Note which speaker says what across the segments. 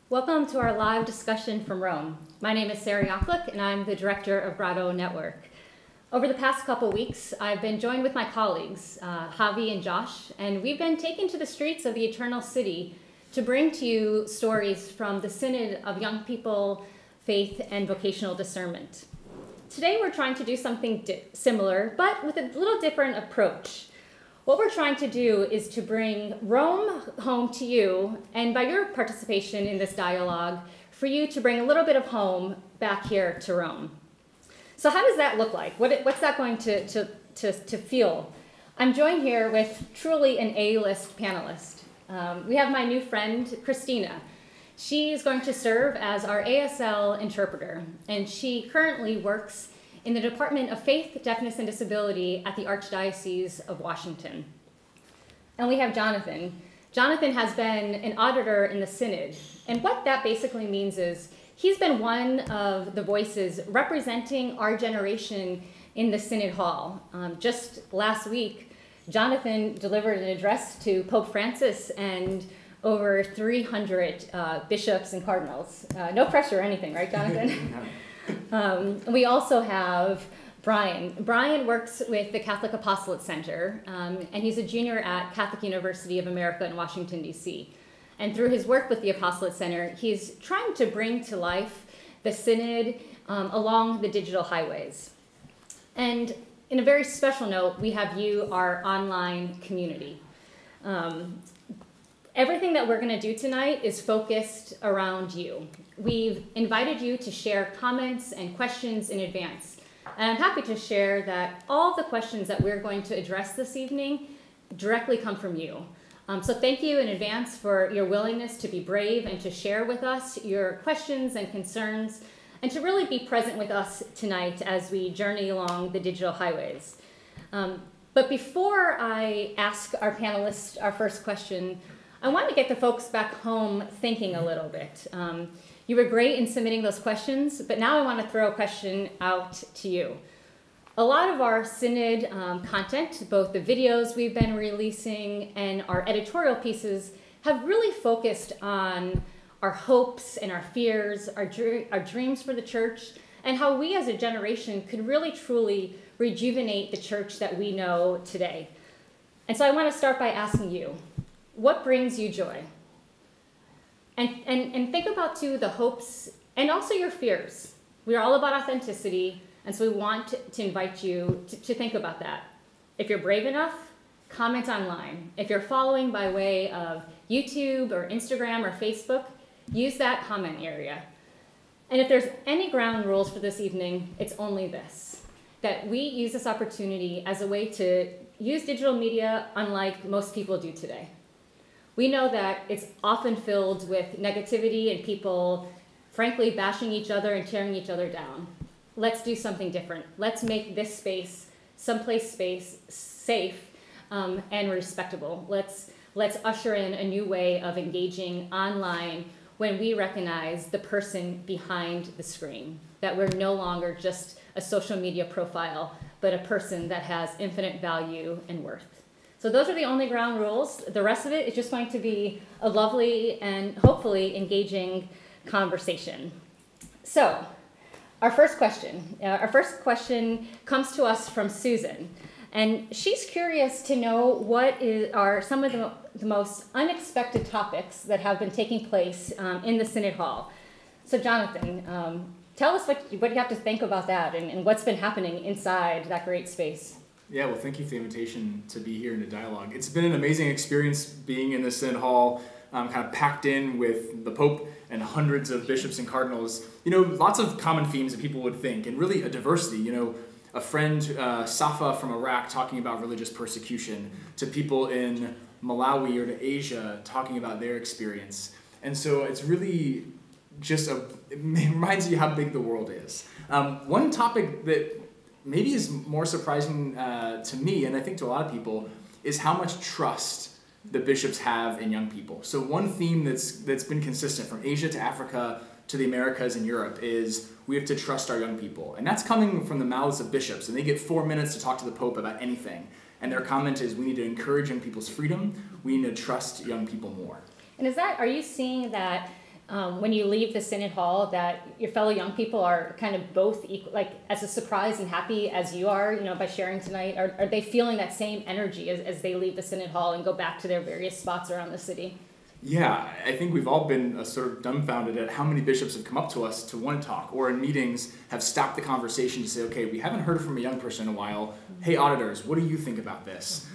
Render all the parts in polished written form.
Speaker 1: Welcome to our live discussion from Rome. My name is Sarah Yaklik, and I'm the director of Grotto Network. Over the past couple weeks, I've been joined with my colleagues, Javi and Josh, and we've been taken to the streets of the Eternal City to bring to you stories from the Synod of Young People, Faith, and Vocational Discernment. Today, we're trying to do something similar, but with a little different approach. What we're trying to do is to bring Rome home to you, and by your participation in this dialogue, for you to bring a little bit of home back here to Rome. So how does that look like? What's that going to feel? I'm joined here with truly an A-list panelist. We have my new friend, Christina. She is going to serve as our ASL interpreter, and she currently works in the Department of Faith, Deafness, and Disability at the Archdiocese of Washington. And we have Jonathan. Jonathan has been an auditor in the Synod, and what that basically means is he's been one of the voices representing our generation in the Synod Hall. Just last week, Jonathan delivered an address to Pope Francis and over 300 bishops and cardinals. No pressure or anything, right, Jonathan? We also have Brian. Brian works with the Catholic Apostolate Center, and he's a junior at Catholic University of America in Washington, D.C. And through his work with the Apostolate Center, he's trying to bring to life the Synod along the digital highways. And in a very special note, we have you, our online community. Everything that we're going to do tonight is focused around you. We've invited you to share comments and questions in advance. And I'm happy to share that all the questions that we're going to address this evening directly come from you. So thank you in advance for your willingness to be brave and to share with us your questions and concerns, and to really be present with us tonight as we journey along the digital highways. But before I ask our panelists our first question, I want to get the folks back home thinking a little bit. You were great in submitting those questions, but now I want to throw a question out to you. A lot of our Synod content, both the videos we've been releasing and our editorial pieces, have really focused on our hopes and our fears, our dreams for the church, and how we as a generation could really truly rejuvenate the church that we know today. And so I want to start by asking you, what brings you joy? And think about, too, the hopes and also your fears. We're all about authenticity, and so we want to invite you to think about that. If you're brave enough, comment online. If you're following by way of YouTube or Instagram or Facebook, use that comment area. And if there's any ground rules for this evening, it's only this, that we use this opportunity as a way to use digital media unlike most people do today. We know that it's often filled with negativity and people, frankly, bashing each other and tearing each other down. Let's do something different. Let's make this space, someplace space, safe and respectable. Let's usher in a new way of engaging online when we recognize the person behind the screen, that we're no longer just a social media profile, but a person that has infinite value and worth. So those are the only ground rules. The rest of it is just going to be a lovely and hopefully engaging conversation. So, our first question comes to us from Susan. And she's curious to know what are some of the most unexpected topics that have been taking place in the Synod Hall. So Jonathan, tell us what you have to think about that and what's been happening inside that great space.
Speaker 2: Yeah, well, thank you for the invitation to be here in the dialogue. It's been an amazing experience being in the Synod Hall, kind of packed in with the Pope and hundreds of bishops and cardinals. Lots of common themes that people would think, and really a diversity. A friend, Safa from Iraq, talking about religious persecution, to people in Malawi or to Asia talking about their experience. And so it's really just it reminds you how big the world is. One topic that maybe is more surprising to me, and I think to a lot of people, is how much trust the bishops have in young people. So one theme that's been consistent from Asia to Africa to the Americas and Europe is we have to trust our young people. And that's coming from the mouths of bishops, and they get 4 minutes to talk to the Pope about anything. And their comment is we need to encourage young people's freedom, we need to trust young people more.
Speaker 1: And are you seeing that when you leave the Synod Hall, that your fellow young people are kind of both equal, like as a surprised and happy as you are, by sharing tonight? Are they feeling that same energy as they leave the Synod Hall and go back to their various spots around the city?
Speaker 2: Yeah, I think we've all been sort of dumbfounded at how many bishops have come up to us to want to talk, or in meetings have stopped the conversation to say, okay, we haven't heard from a young person in a while. Hey, auditors, what do you think about this?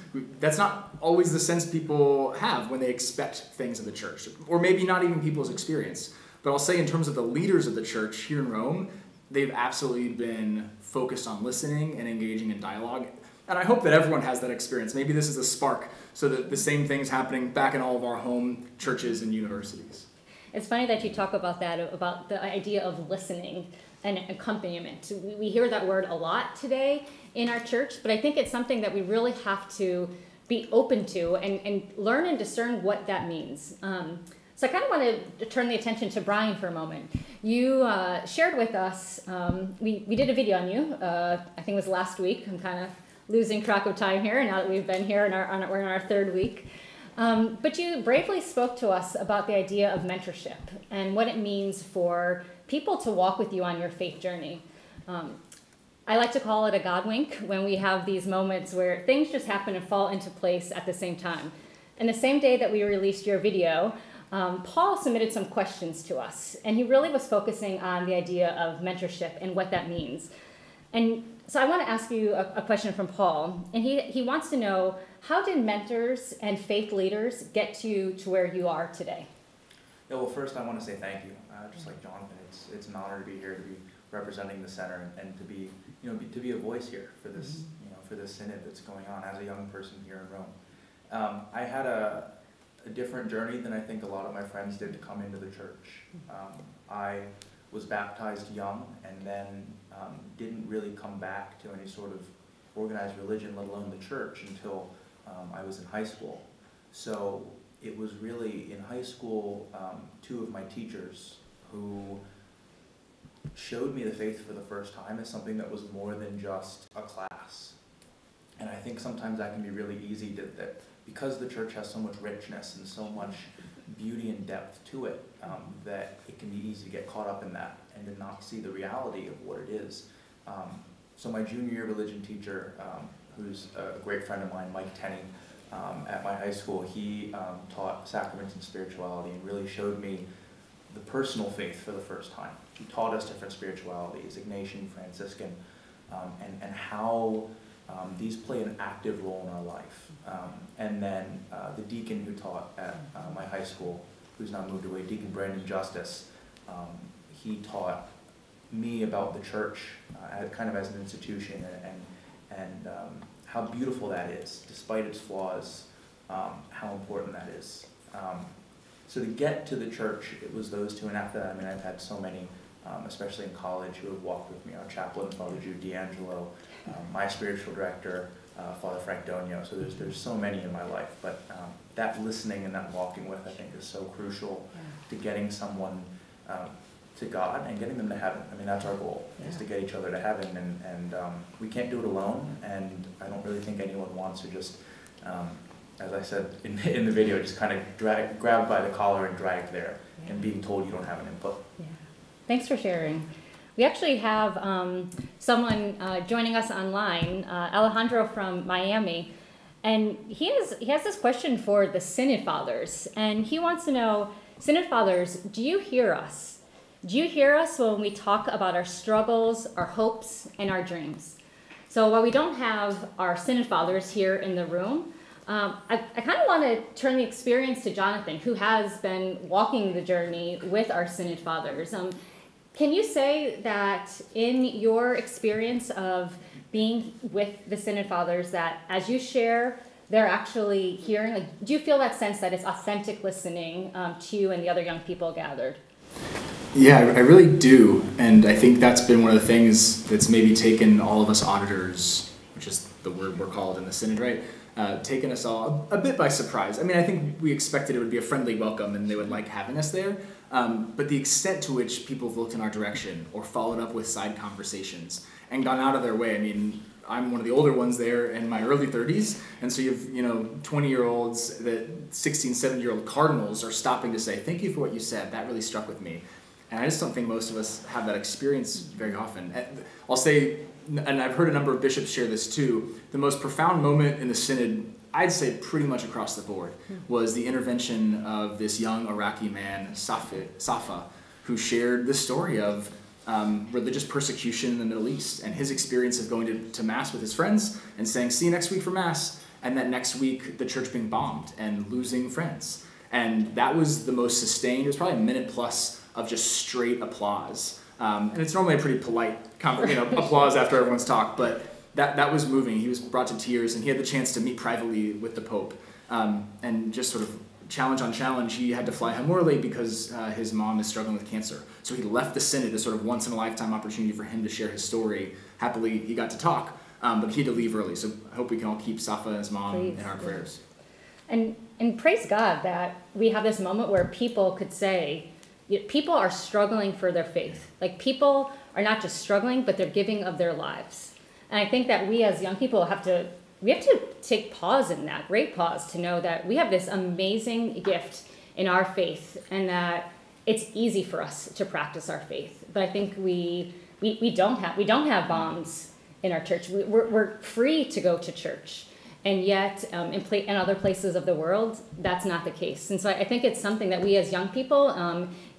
Speaker 2: That's not always the sense people have when they expect things of the church, or maybe not even people's experience. But I'll say in terms of the leaders of the church here in Rome, they've absolutely been focused on listening and engaging in dialogue. And I hope that everyone has that experience. Maybe this is a spark so that the same thing's happening back in all of our home churches and universities.
Speaker 1: It's funny that you talk about that, about the idea of listening and accompaniment. We hear that word a lot today in our church, but I think it's something that we really have to be open to and learn and discern what that means. So I kind of want to turn the attention to Brian for a moment. You shared with us, we did a video on you, I think it was last week. I'm kind of losing track of time here now that we've been here and we're in our third week. But you bravely spoke to us about the idea of mentorship and what it means for people to walk with you on your faith journey. I like to call it a God wink when we have these moments where things just happen and fall into place at the same time. And the same day that we released your video, Paul submitted some questions to us, and he really was focusing on the idea of mentorship and what that means. And so I want to ask you a question from Paul, and he wants to know, how did mentors and faith leaders get to where you are today?
Speaker 3: Yeah, well, first I want to say thank you. Just like Jonathan, it's an honor to be here, to be representing the center, and to be, to be a voice here for this, for this synod that's going on as a young person here in Rome. I had a different journey than I think a lot of my friends did to come into the church. I was baptized young, and then didn't really come back to any sort of organized religion, let alone the church, until I was in high school. So it was really in high school, two of my teachers who showed me the faith for the first time as something that was more than just a class. And I think sometimes that can be really easy that because the church has so much richness and so much beauty and depth to it, that it can be easy to get caught up in that and to not see the reality of what it is. So my junior year religion teacher, who's a great friend of mine, Mike Tenney, at my high school, he taught sacraments and spirituality and really showed me the personal faith for the first time. He taught us different spiritualities, Ignatian, Franciscan, and how these play an active role in our life. And then the deacon who taught at my high school, who's now moved away, Deacon Brandon Justice, he taught me about the church kind of as an institution and how beautiful that is, despite its flaws, how important that is. So to get to the church, it was those two, and after that, I mean, I've had so many, especially in college, who have walked with me. Our chaplain, Father Jude D'Angelo, my spiritual director, Father Frank Donio. So there's so many in my life, but that listening and that walking with, I think, is so crucial to getting someone to God and getting them to heaven. I mean, that's our goal, is to get each other to heaven, and we can't do it alone, and I don't really think anyone wants to just, as I said in the video, just kind of grabbed by the collar and dragged there and being told you don't have an input.
Speaker 1: Thanks for sharing. We actually have someone joining us online, Alejandro from Miami, and he has this question for the Synod Fathers, and he wants to know, Synod Fathers, do you hear us? Do you hear us when we talk about our struggles, our hopes, and our dreams? So while we don't have our Synod Fathers here in the room, I kind of want to turn the experience to Jonathan, who has been walking the journey with our Synod Fathers. Can you say that in your experience of being with the Synod Fathers, that as you share, they're actually hearing, like, do you feel that sense that it's authentic listening to you and the other young people gathered?
Speaker 2: Yeah, I really do, and I think that's been one of the things that's maybe taken all of us auditors, which is the word we're called in the Synod, right? Taken us all a bit by surprise. I mean, I think we expected it would be a friendly welcome and they would like having us there, but the extent to which people have looked in our direction or followed up with side conversations and gone out of their way. I mean, I'm one of the older ones there in my early 30s, and so you have 20-year-olds, that 16, 17-year-old cardinals are stopping to say, thank you for what you said, that really struck with me. And I just don't think most of us have that experience very often. I'll say, and I've heard a number of bishops share this too, the most profound moment in the Synod, I'd say pretty much across the board, was the intervention of this young Iraqi man, Safa, who shared the story of religious persecution in the Middle East and his experience of going to Mass with his friends and saying, see you next week for Mass, and that next week the church being bombed and losing friends. And that was the most sustained. It was probably a minute plus of just straight applause. And it's normally a pretty polite applause after everyone's talked, but that was moving. He was brought to tears, and he had the chance to meet privately with the Pope. And just sort of challenge on challenge, he had to fly home early because his mom is struggling with cancer. So he left the Synod as sort of once-in-a-lifetime opportunity for him to share his story. Happily, he got to talk, but he had to leave early. So I hope we can all keep Safa and his mom in our prayers.
Speaker 1: And praise God that we have this moment where people could say, people are struggling for their faith. Like, people are not just struggling, but they're giving of their lives. And I think that we as young people have to take pause in that, great pause, to know that we have this amazing gift in our faith and that it's easy for us to practice our faith. But I think we don't have bombs in our church. We're free to go to church. And yet, in other places of the world, that's not the case. And so I think it's something that we as young people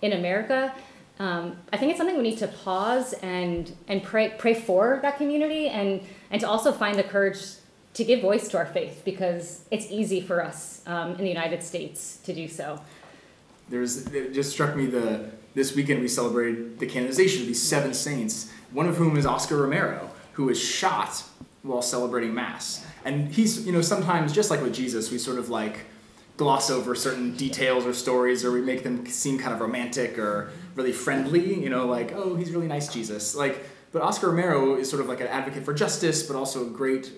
Speaker 1: in America, I think it's something we need to pause and pray for that community and to also find the courage to give voice to our faith, because it's easy for us in the United States to do so.
Speaker 2: It just struck me this weekend we celebrated the canonization of these 7 saints, one of whom is Oscar Romero, who was shot while celebrating Mass. And he's, sometimes, just like with Jesus, we sort of like gloss over certain details or stories, or we make them seem kind of romantic or really friendly, like, oh, he's really nice, Jesus. But Oscar Romero is sort of like an advocate for justice, but also a great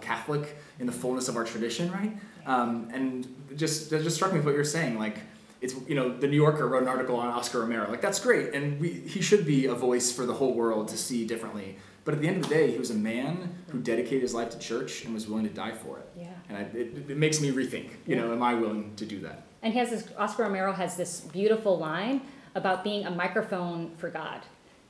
Speaker 2: Catholic in the fullness of our tradition, right? And that just struck me with what you're saying, like, it's, the New Yorker wrote an article on Oscar Romero, like, that's great, and he should be a voice for the whole world to see differently. But at the end of the day, he was a man who dedicated his life to church and was willing to die for it. Yeah. And it makes me rethink, am I willing to do that?
Speaker 1: And Oscar Romero has this beautiful line about being a microphone for God.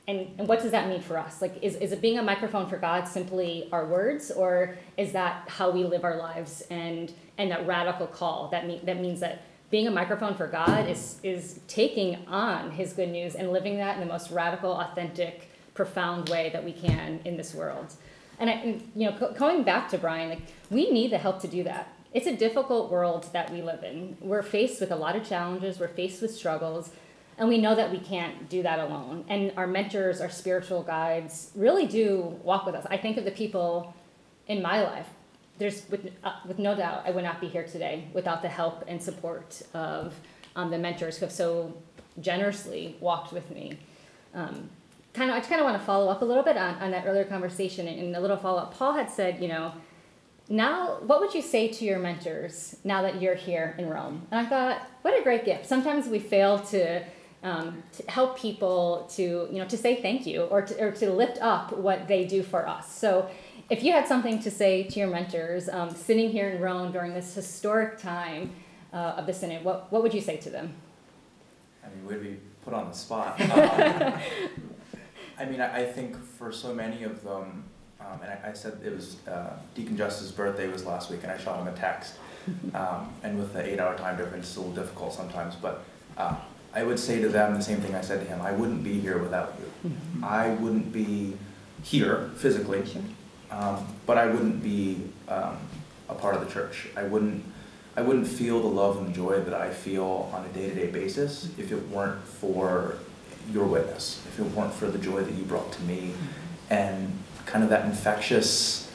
Speaker 1: And what does that mean for us? Like, is it being a microphone for God simply our words, or is that how we live our lives and that radical call that means that being a microphone for God is taking on his good news and living that in the most radical, authentic, profound way that we can in this world. And going back to Brian, like, we need the help to do that. It's a difficult world that we live in. We're faced with a lot of challenges, we're faced with struggles, and we know that we can't do that alone. And our mentors, our spiritual guides, really do walk with us. I think of the people in my life. With no doubt, I would not be here today without the help and support of the mentors who have so generously walked with me. I just want to follow up a little bit on that earlier conversation, and a little follow-up. Paul had said, now, what would you say to your mentors now that you're here in Rome? And I thought, what a great gift. Sometimes we fail to help people to say thank you or to lift up what they do for us. So if you had something to say to your mentors sitting here in Rome during this historic time of the Synod, what would you say to them?
Speaker 3: I mean, we'd be put on the spot. I mean, I think for so many of them, and I said it was Deacon Justice's birthday was last week, and I shot him a text. And with the 8-hour time difference, it's a little difficult sometimes, but I would say to them the same thing I said to him. I wouldn't be here without you. I wouldn't be here physically, but I wouldn't be a part of the church. I wouldn't feel the love and joy that I feel on a day-to-day basis if it weren't for your witness, if it weren't for the joy that you brought to me, and kind of that infectious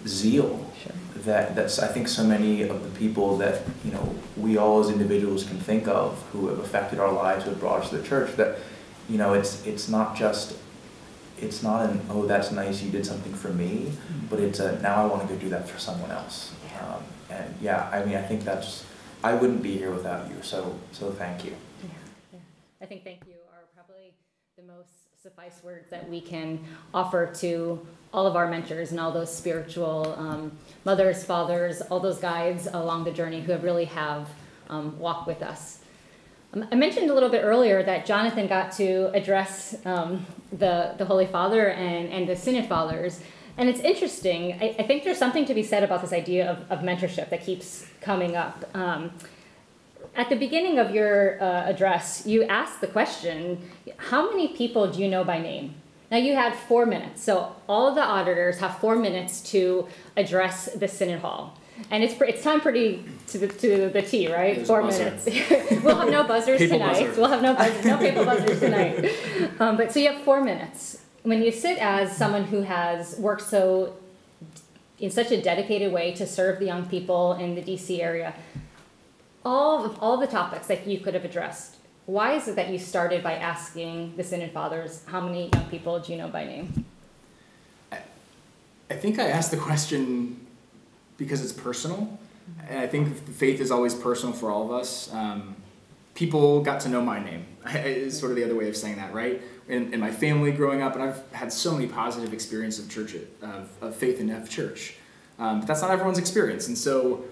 Speaker 3: zeal that's I think so many of the people that we all as individuals can think of who have affected our lives, who have brought us to the church. That it's not an oh that's nice you did something for me, but it's a now I want to go do that for someone else. And yeah, I mean I think I wouldn't be here without you. So thank you.
Speaker 1: Yeah. I think thank you are probably the most suffice words that we can offer to all of our mentors and all those spiritual mothers, fathers, all those guides along the journey who really have walked with us. I mentioned a little bit earlier that Jonathan got to address the Holy Father and the Synod Fathers. And it's interesting. I think there's something to be said about this idea of mentorship that keeps coming up. At the beginning of your address, you asked the question, how many people do you know by name? Now you had 4 minutes, so all of the auditors have 4 minutes to address the Synod Hall. And it's time pretty to the T, right?
Speaker 2: There's
Speaker 1: 4 minutes. We'll have no buzzers tonight. We'll have no paper buzzers tonight. But so you have 4 minutes. When you sit as someone who has worked in such a dedicated way to serve the young people in the DC area, all the topics that you could have addressed, why is it that you started by asking the Synod Fathers, how many young people do you know by name?
Speaker 2: I think I asked the question because it's personal. And I think faith is always personal for all of us. People got to know my name, is sort of the other way of saying that, right? In my family growing up, and I've had so many positive experiences of church, of faith in church. But that's not everyone's experience. And so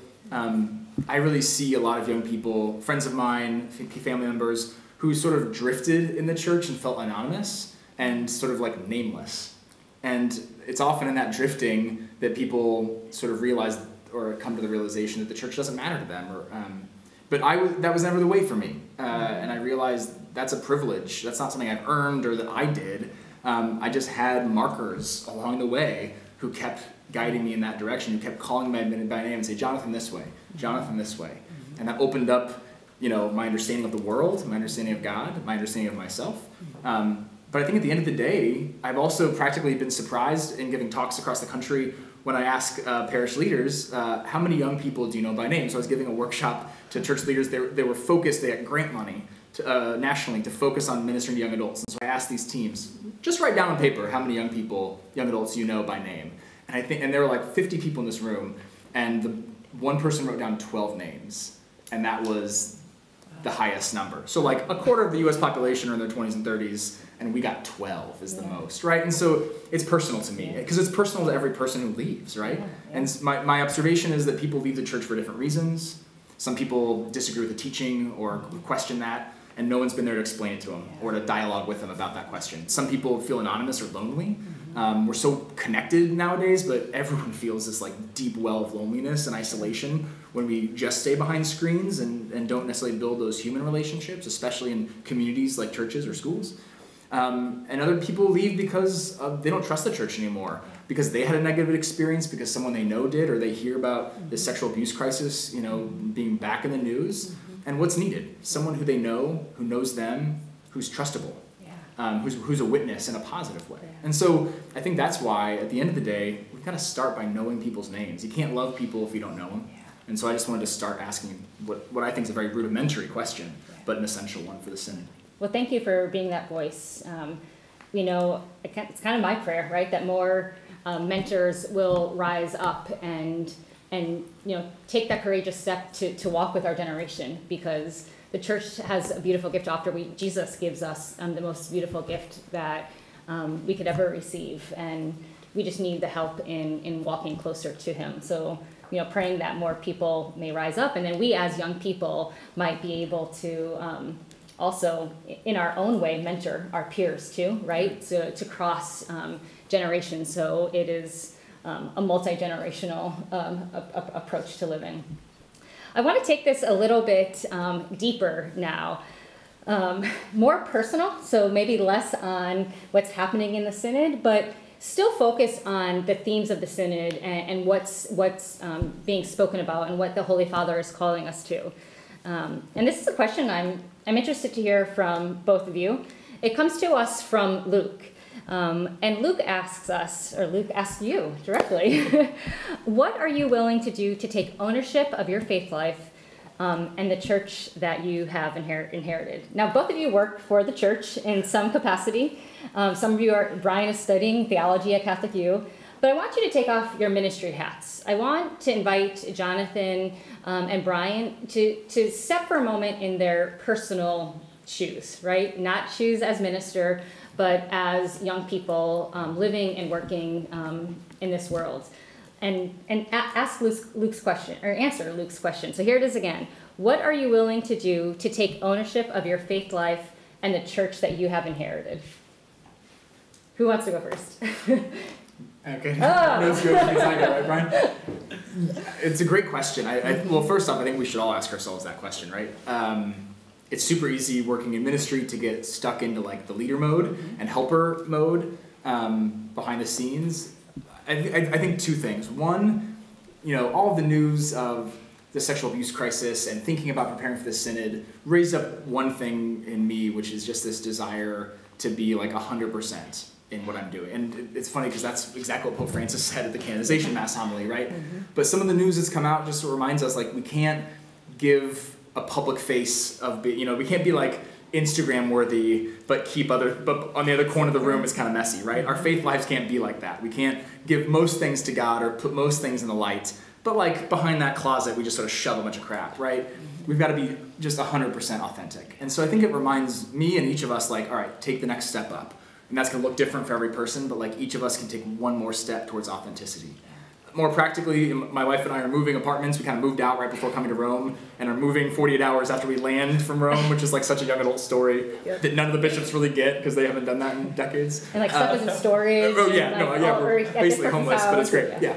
Speaker 2: I really see a lot of young people, friends of mine, family members, who sort of drifted in the church and felt anonymous and sort of like nameless. And it's often in that drifting that people sort of realize or come to the realization that the church doesn't matter to them. But that was never the way for me. And I realized that's a privilege. That's not something I've earned or that I did. I just had markers along the way who kept guiding me in that direction, who kept calling me by name and say, Jonathan, this way. Jonathan, this way. And that opened up, my understanding of the world, my understanding of God, my understanding of myself. But I think at the end of the day, I've also practically been surprised in giving talks across the country when I ask parish leaders, how many young people do you know by name? So I was giving a workshop to church leaders. They were focused, they had grant money nationally to focus on ministering to young adults. And so I asked these teams, just write down on paper how many young adults you know by name. And there were like 50 people in this room, and one person wrote down 12 names, and that was the highest number. So like a quarter of the US population are in their 20s and 30s, and we got 12 is the most, right? And so it's personal to me, because it's personal to every person who leaves, right? And my observation is that people leave the church for different reasons. Some people disagree with the teaching or question that, and no one's been there to explain it to them or to dialogue with them about that question. Some people feel anonymous or lonely. We're so connected nowadays, but everyone feels this like deep well of loneliness and isolation when we just stay behind screens and don't necessarily build those human relationships, especially in communities like churches or schools. And other people leave because they don't trust the church anymore, because they had a negative experience, because someone they know did, or they hear about this sexual abuse crisis, being back in the news. And what's needed? Someone who they know, who knows them, who's trustable. Who's a witness in a positive way. And so I think that's why, at the end of the day, we've got to start by knowing people's names. You can't love people if you don't know them. And so I just wanted to start asking what I think is a very rudimentary question, but an essential one for the Synod.
Speaker 1: Well, thank you for being that voice. It's kind of my prayer, right, that more mentors will rise up and take that courageous step to walk with our generation, because the church has a beautiful gift to offer. Jesus gives us the most beautiful gift that we could ever receive, and we just need the help in walking closer to him. So, praying that more people may rise up, and then we as young people might be able to also, in our own way, mentor our peers too, right? So to cross generations. So it is a multi-generational approach to living. I want to take this a little bit deeper now. More personal, so maybe less on what's happening in the Synod, but still focus on the themes of the Synod and what's being spoken about and what the Holy Father is calling us to. And this is a question I'm interested to hear from both of you. It comes to us from Luke. And Luke asks us, or Luke asks you directly, what are you willing to do to take ownership of your faith life and the church that you have inherited? Now, both of you work for the church in some capacity. Some of you Brian is studying theology at Catholic U. But I want you to take off your ministry hats. I want to invite Jonathan and Brian to step for a moment in their personal shoes, right? Not shoes as minister, but as young people living and working in this world. And ask Luke's question, or answer Luke's question. So here it is again. What are you willing to do to take ownership of your faith life and the church that you have inherited? Who wants to go first?
Speaker 2: Okay.
Speaker 1: Oh.
Speaker 2: Let's go. Right, Brian? It's a great question. Well, first off, I think we should all ask ourselves that question, right? It's super easy working in ministry to get stuck into like the leader mode and helper mode behind the scenes. I think two things. One, all of the news of the sexual abuse crisis and thinking about preparing for the Synod raised up one thing in me, which is just this desire to be like 100% in what I'm doing. And it's funny because that's exactly what Pope Francis said at the canonization Mass homily, right? Mm-hmm. But some of the news that's come out just reminds us like we can't give a public face of, we can't be like Instagram worthy, but but on the other corner of the room it's kind of messy, right? Our faith lives can't be like that. We can't give most things to God or put most things in the light, but like behind that closet we just sort of shove a bunch of crap, right? We've got to be just 100% authentic. And so I think it reminds me and each of us like, all right, take the next step up. And that's going to look different for every person, but like each of us can take one more step towards authenticity. More practically, my wife and I are moving apartments. We kind of moved out right before coming to Rome and are moving 48 hours after we land from Rome, which is like such a young adult story that none of the bishops really get because they haven't done that in decades.
Speaker 1: And like stuff is in storage.
Speaker 2: Oh yeah, we're basically homeless, but it's great. Yeah.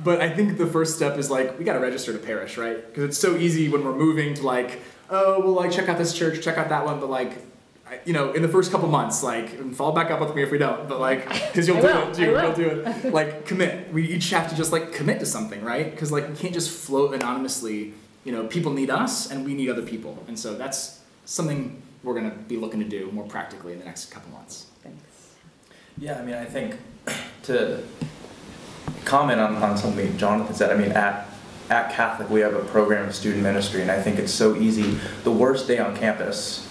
Speaker 2: But I think the first step is like, we got to register to parish, right? Because it's so easy when we're moving to like, oh, well, like check out this church, check out that one, but like, in the first couple months, like, and follow back up with me if we don't, but like, because you'll do it too, you'll do it. Like, commit. We each have to just like commit to something, right? Because like, we can't just float anonymously. People need us and we need other people. And so that's something we're going to be looking to do more practically in the next couple months.
Speaker 1: Thanks.
Speaker 3: Yeah, I think to comment on something Jonathan said, at Catholic we have a program of student ministry, and I think it's so easy. The worst day on campus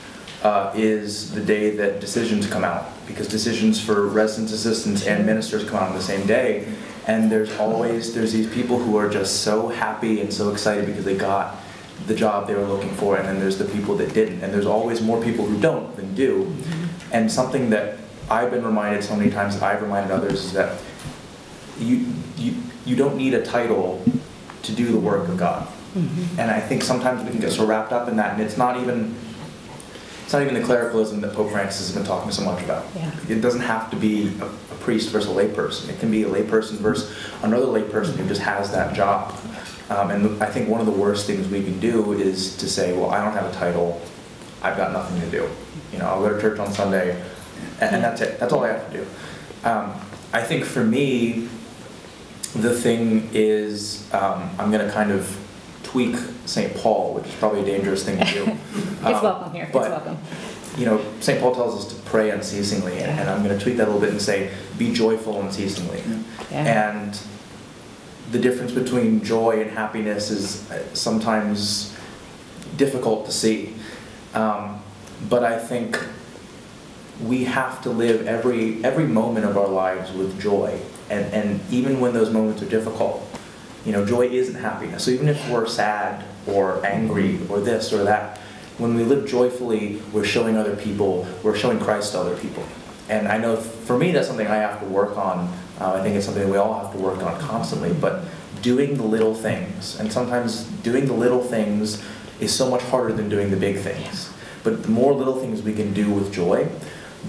Speaker 3: is the day that decisions come out, because decisions for residence assistants and ministers come out on the same day, and there's these people who are just so happy and so excited because they got the job they were looking for, and then there's the people that didn't, and there's always more people who don't than do. And something that I've been reminded so many times, I've reminded others, is that you don't need a title to do the work of God. Mm-hmm. And I think sometimes we can get so wrapped up in that, and it's not even the clericalism that Pope Francis has been talking so much about. Yeah. It doesn't have to be a priest versus a layperson. It can be a layperson versus another layperson who just has that job. And I think one of the worst things we can do is to say, well, I don't have a title, I've got nothing to do. I'll go to church on Sunday, and that's it. That's all I have to do. I think for me, the thing is, I'm going to kind of tweak St. Paul, which is probably a dangerous thing to do.
Speaker 1: It's welcome here.
Speaker 3: But,
Speaker 1: it's welcome.
Speaker 3: St. Paul tells us to pray unceasingly, and I'm going to tweak that a little bit and say, be joyful unceasingly. Yeah. And the difference between joy and happiness is sometimes difficult to see. But I think we have to live every moment of our lives with joy, and even when those moments are difficult. Joy isn't happiness. So even if we're sad or angry or this or that, when we live joyfully, we're showing other people, we're showing Christ to other people. And I know for me that's something I have to work on. I think it's something that we all have to work on constantly. But doing the little things, and sometimes doing the little things is so much harder than doing the big things. But the more little things we can do with joy,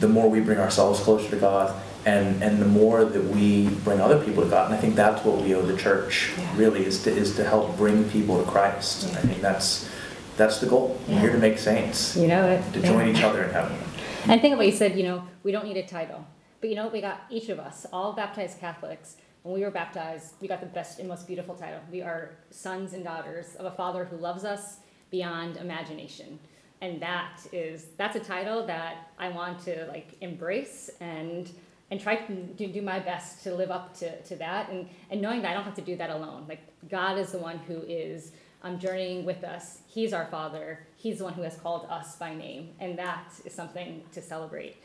Speaker 3: the more we bring ourselves closer to God, and the more that we bring other people to God. And I think that's what we owe the church, really, is to help bring people to Christ. I think that's the goal. We're here to make saints.
Speaker 1: You know it.
Speaker 3: To join each other in heaven.
Speaker 1: And I think what you said, we don't need a title. But we got each of us, all baptized Catholics, when we were baptized, we got the best and most beautiful title. We are sons and daughters of a Father who loves us beyond imagination. And that's a title that I want to embrace and try to do my best to live up to that, and knowing that I don't have to do that alone. God is the one who is journeying with us. He's our Father. He's the one who has called us by name, and that is something to celebrate.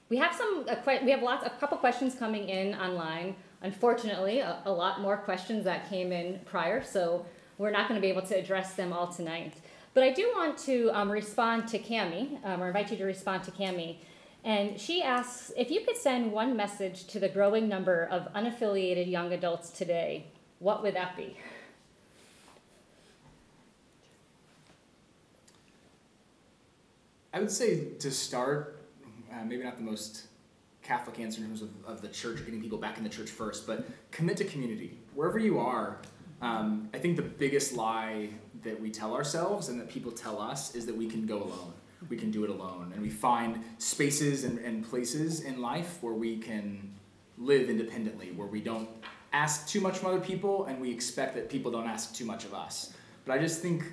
Speaker 1: We have a couple questions coming in online. Unfortunately, a lot more questions that came in prior, so we're not going to be able to address them all tonight. But I do want to respond to Cammie, or invite you to respond to Cammie. And she asks, if you could send one message to the growing number of unaffiliated young adults today, what would that be?
Speaker 2: I would say to start, maybe not the most Catholic answer in terms of the church, getting people back in the church first, but commit to community. Wherever you are, I think the biggest lie that we tell ourselves and that people tell us is that we can go alone. We can do it alone. And we find spaces and places in life where we can live independently, where we don't ask too much from other people and we expect that people don't ask too much of us. But I just think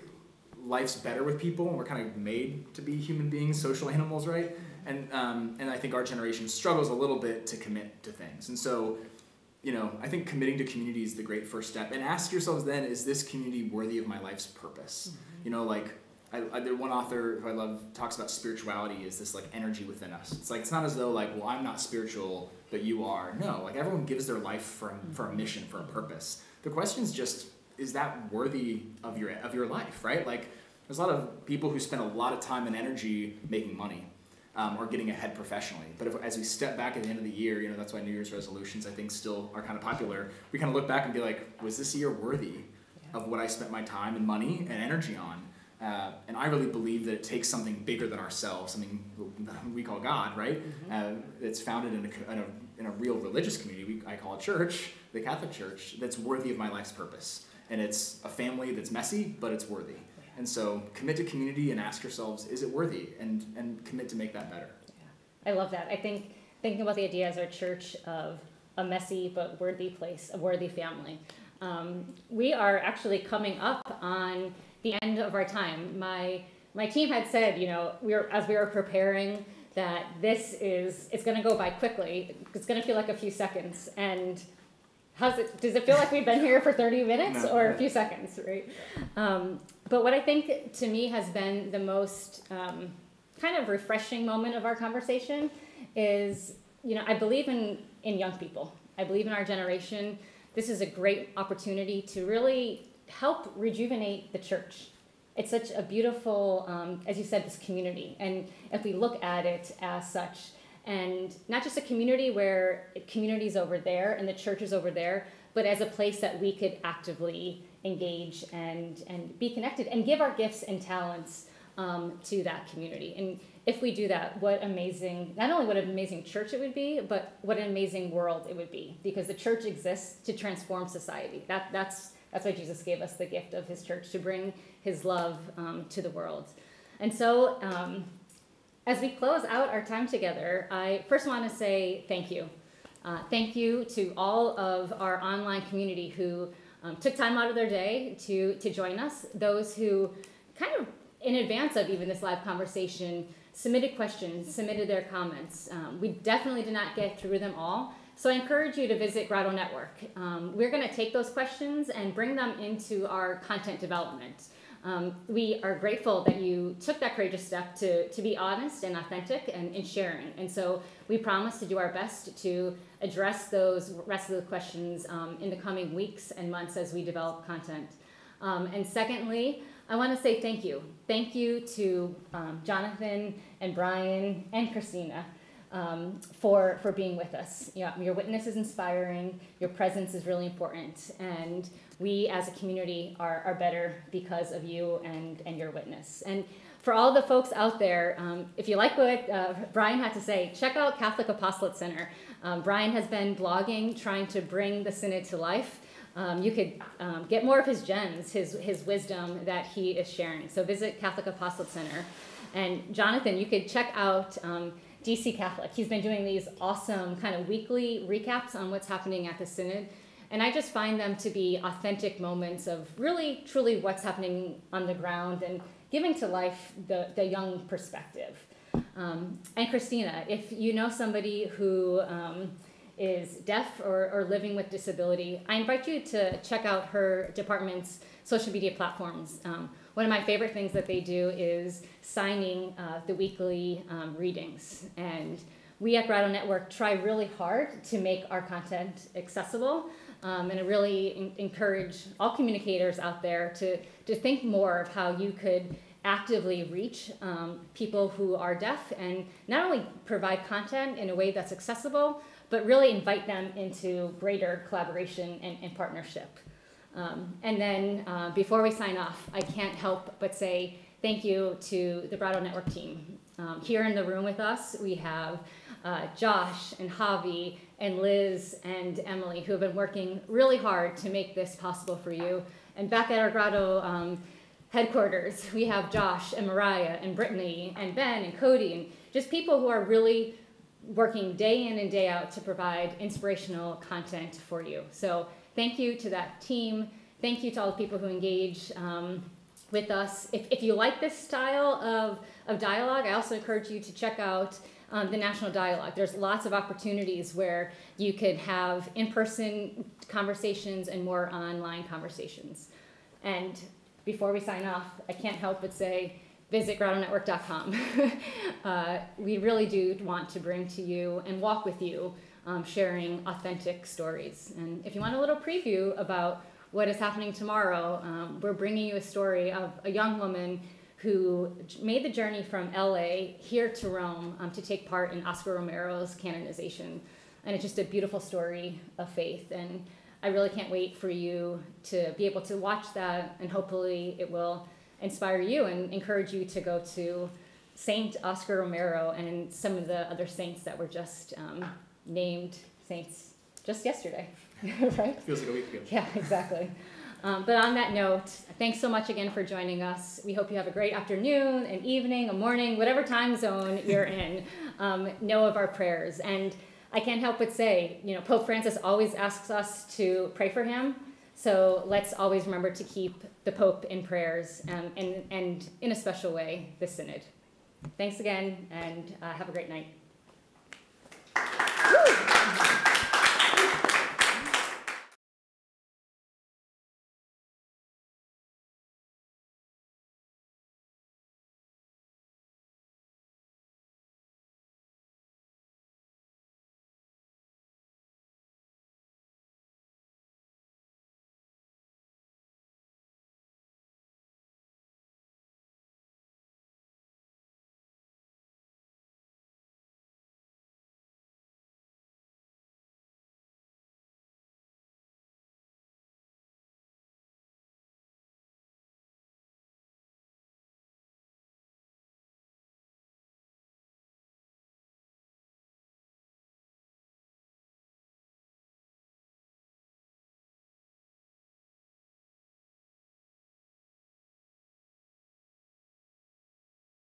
Speaker 2: life's better with people, and we're kind of made to be human beings, social animals, right? And I think our generation struggles a little bit to commit to things. And so, I think committing to community is the great first step. And ask yourselves then, is this community worthy of my life's purpose? Mm-hmm. One author who I love talks about spirituality is this energy within us. It's not as though I'm not spiritual, but you are. No, everyone gives their life for a mission, for a purpose. The question is just, is that worthy of your life, right? There's a lot of people who spend a lot of time and energy making money. Or getting ahead professionally. But as we step back at the end of the year, that's why New Year's resolutions, I think, still are kind of popular. We kind of look back and be like, was this year worthy of what I spent my time and money and energy on? And I really believe that it takes something bigger than ourselves, something we call God, right? Mm-hmm. It's founded in a real religious community. I call it church, the Catholic Church, that's worthy of my life's purpose. And it's a family that's messy, but it's worthy. And so commit to community and ask yourselves, is it worthy? And commit to make that better.
Speaker 1: Yeah, I love that. I think thinking about the idea as our church of a messy but worthy place, a worthy family. We are actually coming up on the end of our time. My team had said, as we were preparing, that it's going to go by quickly. It's going to feel like a few seconds. And does it feel like we've been here for 30 minutes or a few seconds, right? But what I think to me has been the most kind of refreshing moment of our conversation is, I believe in young people. I believe in our generation. This is a great opportunity to really help rejuvenate the church. It's such a beautiful, as you said, this community. And if we look at it as such, and not just a community where community's over there and the church is over there, but as a place that we could actively engage and be connected and give our gifts and talents to that community. And if we do that, not only what an amazing church it would be, but what an amazing world it would be. Because the church exists to transform society. That's why Jesus gave us the gift of his church, to bring his love to the world. And so, as we close out our time together, I first want to say thank you. Thank you to all of our online community who took time out of their day to join us. Those who kind of in advance of even this live conversation submitted questions, submitted their comments. We definitely did not get through them all. So I encourage you to visit Grotto Network. We're going to take those questions and bring them into our content development. We are grateful that you took that courageous step to be honest and authentic and in sharing. And so we promise to do our best to address those rest of the questions in the coming weeks and months as we develop content. And secondly, I want to say thank you. Thank you to Jonathan and Brian and Christina for being with us. Your witness is inspiring. Your presence is really important. And we as a community are better because of you and your witness. And for all the folks out there, if you like what Brian had to say, check out Catholic Apostolate Center. Brian has been blogging, trying to bring the Synod to life. You could get more of his gems, his wisdom that he is sharing. So visit Catholic Apostolate Center. And Jonathan, you could check out DC Catholic. He's been doing these awesome kind of weekly recaps on what's happening at the Synod. And I just find them to be authentic moments of really, truly what's happening on the ground and giving to life the young perspective. And Christina, if you know somebody who is deaf or living with disability, I invite you to check out her department's social media platforms. One of my favorite things that they do is signing the weekly readings. And we at Grotto Network try really hard to make our content accessible. And I really encourage all communicators out there to think more of how you could actively reach people who are deaf and not only provide content in a way that's accessible, but really invite them into greater collaboration and partnership. And then before we sign off, I can't help but say thank you to the Grotto Network team. Here in the room with us, we have Josh and Javi and Liz and Emily, who have been working really hard to make this possible for you. And back at our Grotto headquarters, we have Josh and Mariah and Brittany and Ben and Cody and just people who are really working day in and day out to provide inspirational content for you. So thank you to that team. Thank you to all the people who engage with us. If you like this style of dialogue, I also encourage you to check out the National Dialogue. There's lots of opportunities where you could have in-person conversations and more online conversations. And before we sign off, I can't help but say, visit grottonetwork.com. We really do want to bring to you and walk with you, sharing authentic stories. And if you want a little preview about what is happening tomorrow, we're bringing you a story of a young woman who made the journey from LA here to Rome to take part in Oscar Romero's canonization. And it's just a beautiful story of faith. And I really can't wait for you to be able to watch that, and hopefully it will inspire you and encourage you to go to Saint Oscar Romero and some of the other saints that were just named saints just yesterday, right?
Speaker 2: Feels like a week ago.
Speaker 1: Yeah, exactly. But on that note, thanks so much again for joining us. We hope you have a great afternoon, an evening, a morning, whatever time zone you're in. Know of our prayers. And I can't help but say, Pope Francis always asks us to pray for him. So let's always remember to keep the Pope in prayers and in a special way, the Synod. Thanks again, and have a great night. Woo!